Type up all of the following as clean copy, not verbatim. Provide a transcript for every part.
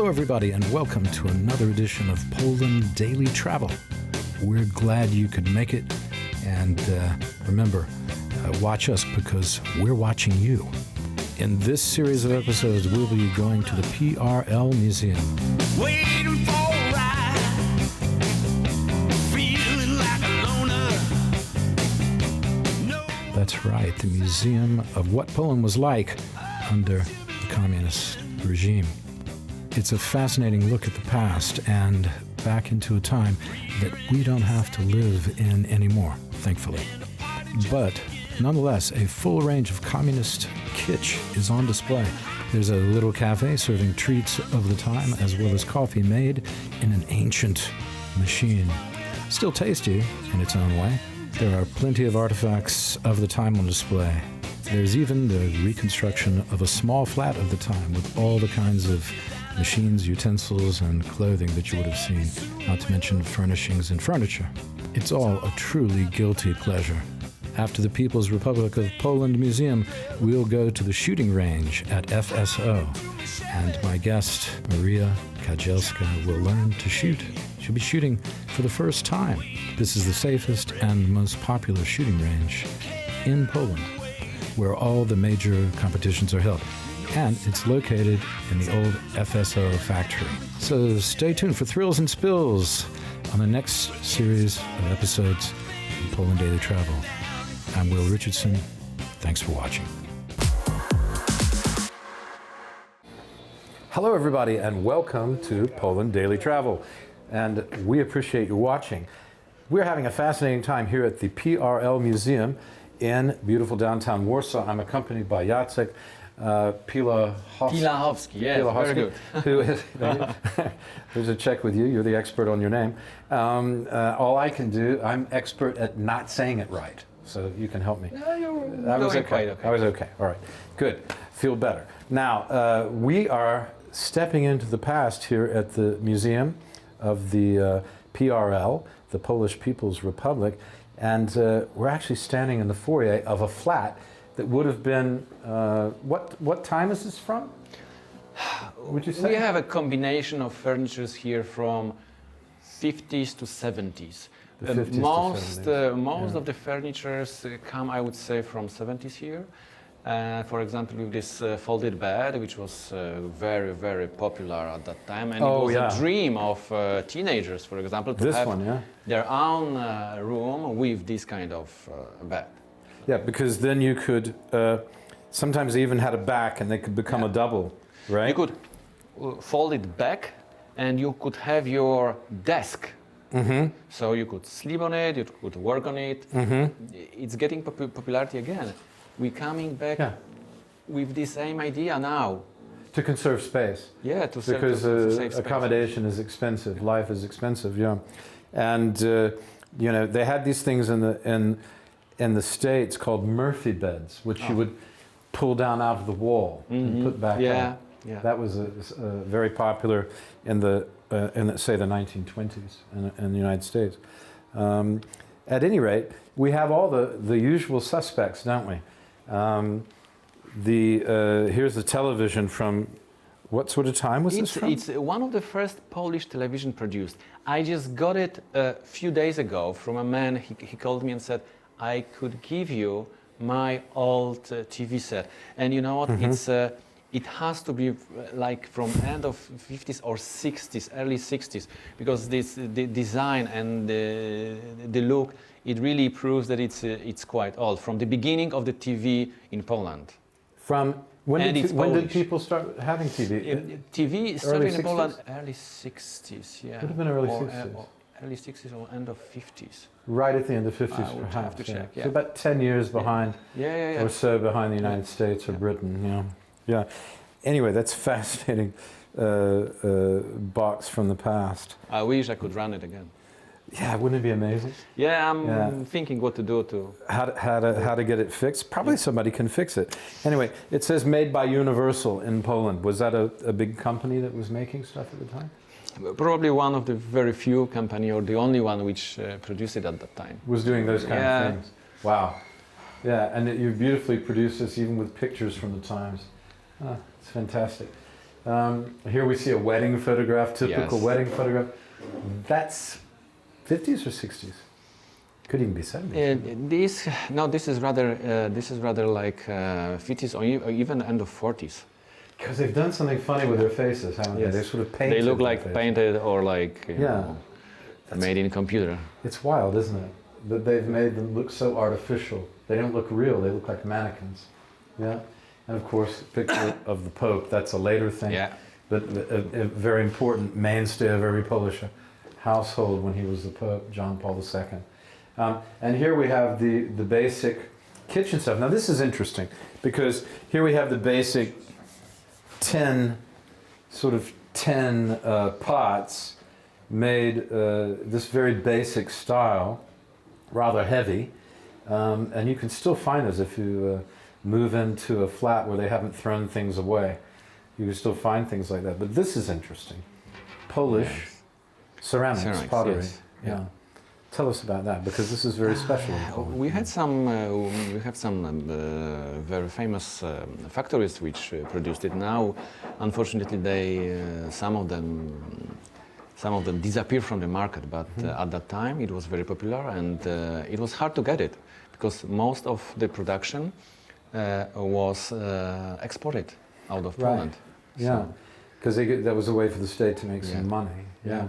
Hello, everybody, and welcome to another edition of Poland Daily Travel. We're glad you could make it, and remember, watch us because we're watching you. In this series of episodes, we'll be going to the PRL Museum. Waiting for a ride, feeling like a loner. No. That's right, the museum of what Poland was like under the communist regime. It's a fascinating look at the past and back into a time that we don't have to live in anymore, thankfully. But nonetheless, a full range of communist kitsch is on display. There's a little cafe serving treats of the time as well as coffee made in an ancient machine. Still tasty in its own way. There are plenty of artifacts of the time on display. There's even the reconstruction of a small flat of the time with all the kinds of machines, utensils, and clothing that you would have seen, not to mention furnishings and furniture. It's all a truly guilty pleasure. After the People's Republic of Poland Museum, we'll go to the shooting range at FSO. And my guest, Maria Kadzielska, will learn to shoot. She'll be shooting for the first time. This is the safest and most popular shooting range in Poland, where all the major competitions are held. And it's located in the old FSO factory. So stay tuned for thrills and spills on the next series of episodes in Poland Daily Travel. I'm Will Richardson. Thanks for watching. Hello, everybody, and welcome to Poland Daily Travel. And we appreciate you watching. We're having a fascinating time here at the PRL Museum in beautiful downtown Warsaw. I'm accompanied by Jacek Pilachowski, yes, very good. Who is, there's a check with you. You're the expert on your name. All I can do, I'm expert at not saying it right. So you can help me. No, you're I was doing okay. quite okay. I was okay. All right. Good. Feel better. Now, we are stepping into the past here at the Museum of the PRL, the Polish People's Republic, and we're actually standing in the foyer of a flat that would have been, what time is this from? Would you say? We have a combination of furnitures here from 50s to 70s. The 50s to Most 70s. of the furnitures come, I would say, from 70s here. For example, with this folded bed, which was very, very popular at that time. And it was a dream of teenagers, for example, to This have one, yeah? their own room with this kind of bed. Yeah, because then you could, sometimes they even had a back and they could become a double, right? You could fold it back and you could have your desk. Mm-hmm. So you could sleep on it, you could work on it. Mm-hmm. It's getting popularity again. We're coming back with the same idea now. To conserve space. Yeah, to save space. Accommodation is expensive, life is expensive, yeah. And, they had these things in the States called Murphy beds, which you would pull down out of the wall and put back on. Yeah. That was very popular in the 1920s in the United States. At any rate, we have all the usual suspects, don't we? Here's the television from, what sort of time was this from? It's one of the first Polish television produced. I just got it a few days ago from a man. He called me and said, I could give you my old TV set. And you know what? It has to be like from end of 50s or 60s, early 60s, because the design and the look, it really proves that it's quite old, from the beginning of the TV in Poland. From when did people start having TV? TV started in Poland early 60s, yeah. Would have been early 60s. Early 60s or end of 50s. Right at the end of 50s, I would perhaps. have to check, yeah. So about 10 years behind, Yeah. or so behind the United States or Britain, yeah. Anyway, that's fascinating box from the past. I wish I could run it again. Yeah, wouldn't it be amazing? Yeah, I'm thinking what to do to... How to get it fixed? Probably somebody can fix it. Anyway, it says made by Universal in Poland. Was that a big company that was making stuff at the time? Probably one of the very few company, or the only one which produced it at that time. Was doing those kind of things. Wow. Yeah, and you beautifully produced this even with pictures from the times. It's fantastic. Here we see a wedding photograph, typical Yes. wedding photograph. That's 50s or 60s? Could even be 70s. This is rather like 50s or even end of 40s. Because they've done something funny with their faces, haven't Yes. they? They sort of painted. They look their like faces. painted or like Yeah. made in computer. It's wild, isn't it? That they've made them look so artificial. They don't look real. They look like mannequins. Yeah. And of course, picture of the Pope. That's a later thing. Yeah. But a very important mainstay of every Polish household when he was the Pope, John Paul II. And here we have the basic kitchen stuff. Now this is interesting because here we have the basic tin pots made this very basic style, rather heavy. And you can still find those if you move into a flat where they haven't thrown things away. You can still find things like that. But this is interesting. Polish ceramics, pottery. Yes. Yeah. Tell us about that because this is very special. in Poland. We have some very famous factories which produced it. Now, unfortunately, some of them disappeared from the market. But at that time, it was very popular, and it was hard to get it because most of the production was exported out of Poland. Yeah, because that was a way for the state to make some money. Yeah.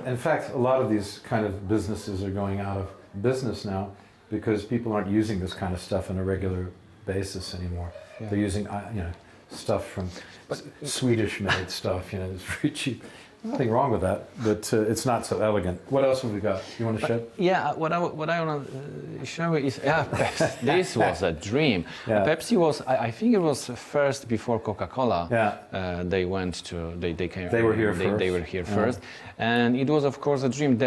In fact, a lot of these kind of businesses are going out of business now because people aren't using this kind of stuff on a regular basis anymore. Yeah. They're using stuff from Swedish-made stuff. It's very cheap. Nothing wrong with that, but it's not so elegant. What else have we got? You want to show? Yeah, what I want to show you is Pepsi. This was a dream. Yeah. Pepsi was, I think it was first before Coca-Cola. Yeah. They went to, they came. They were here first. They were here first, and it was of course a dream.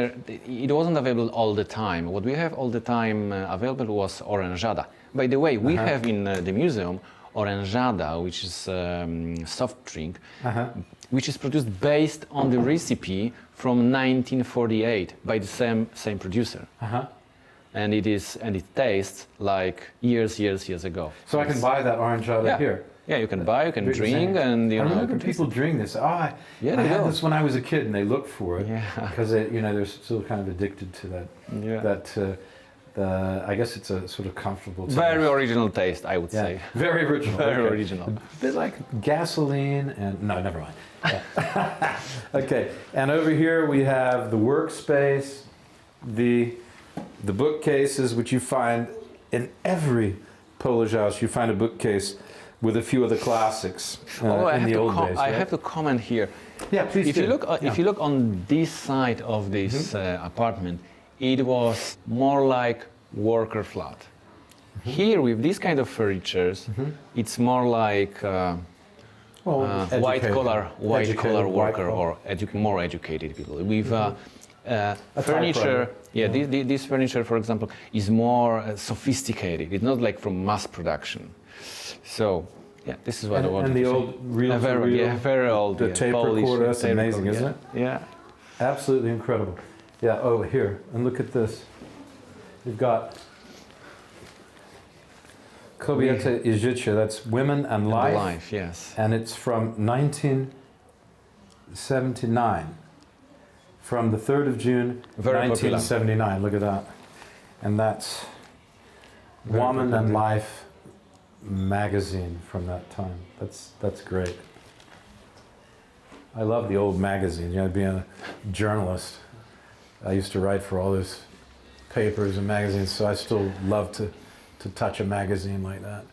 It wasn't available all the time. What we have all the time available was Oranżada. By the way, we have in the museum Oranżada, which is soft drink. Which is produced based on the recipe from 1948 by the same producer, and it tastes like years ago. So I can buy that orangeada here. Yeah, you can buy, you can drink, and I remember people drink this. I had this when I was a kid, and they looked for it because they're still kind of addicted to that. Yeah. I guess it's a sort of comfortable taste. Very original taste, I would say. Very original. Very okay. original. A bit like gasoline and... No, never mind. Yeah. Okay, and over here we have the Workspace, the bookcases, which you find in every Polish house. You find a bookcase with a few of the classics in the old days. I right? have to comment here. Yeah, please If do. you look on this side of this apartment, it was more like worker flat. Here, with this kind of furnitures, it's more like white collar worker or more educated people. With furniture, this furniture, for example, is more sophisticated. It's not like from mass production. So, this is what I want to And the say. old reel-to-reel, very old. the tape recorder, that's amazing, isn't it? Yeah. Absolutely incredible. Yeah, here, and look at this. You've got Kobiety i Życie, that's Women and Life. Yes. And it's from 1979. From the 3rd of June, Very 1979. Look at that. And that's Woman and Life magazine from that time. That's great. I love the old magazines. Being a journalist, I used to write for all those papers and magazines, so I still love to touch a magazine like that.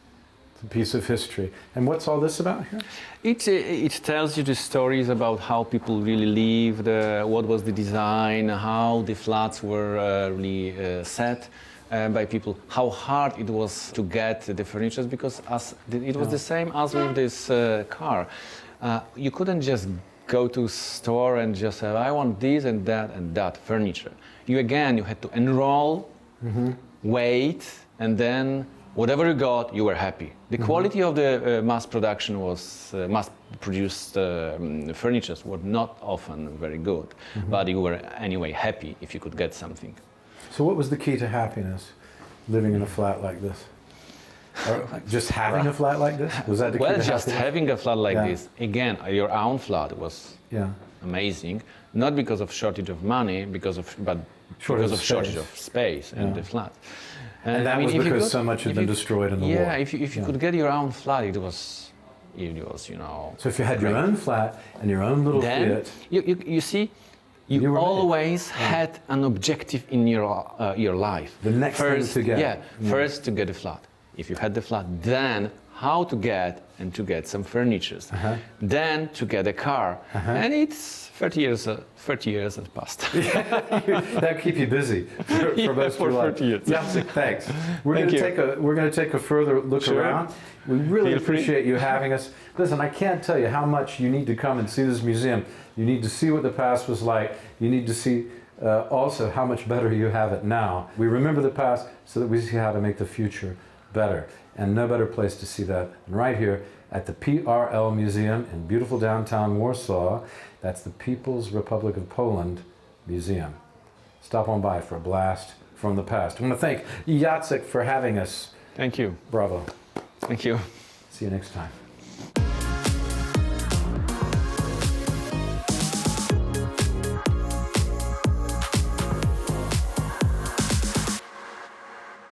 It's a piece of history. And what's all this about here? It tells you the stories about how people really lived, what was the design, how the flats were really set by people, how hard it was to get the furniture, because it was the same as with this car. You couldn't just go to a store and just say, I want this and that furniture. You had to enroll, wait, and then whatever you got, you were happy. The quality of the mass production was, mass-produced furniture were not often very good, but you were anyway happy if you could get something. So what was the key to happiness living in a flat like this? Or just having a flat like this? Was that the key Well, to just happiness? having a flat like Yeah. this, again, your own flat was Yeah. amazing. Not because of shortage of money, but because of shortage of space and Yeah. the flat. And that I mean, was if you because could- so much had if been you- destroyed in the war. Yeah, if you could get your own flat, it was, you know. So if you had your own flat and your own little Then Fiat, you see, you You were ready. always had an objective in your life. The next thing first, to get. Yeah, Yeah. first to get a flat. If you had the flat, then how to get some furniture. Then to get a car. And it's 30 years has passed. that'll keep you busy for most for of your life. 30 years. Jacek, thanks. We're Thank going to take a further look Sure. around. We really Feel free. appreciate you having us. Listen, I can't tell you how much you need to come and see this museum. You need to see what the past was like. You need to see also how much better you have it now. We remember the past so that we see how to make the future better. And no better place to see that than right here at the PRL Museum in beautiful downtown Warsaw. That's the People's Republic of Poland Museum. Stop on by for a blast from the past. I want to thank Jacek for having us. Thank you. Bravo. Thank you. See you next time.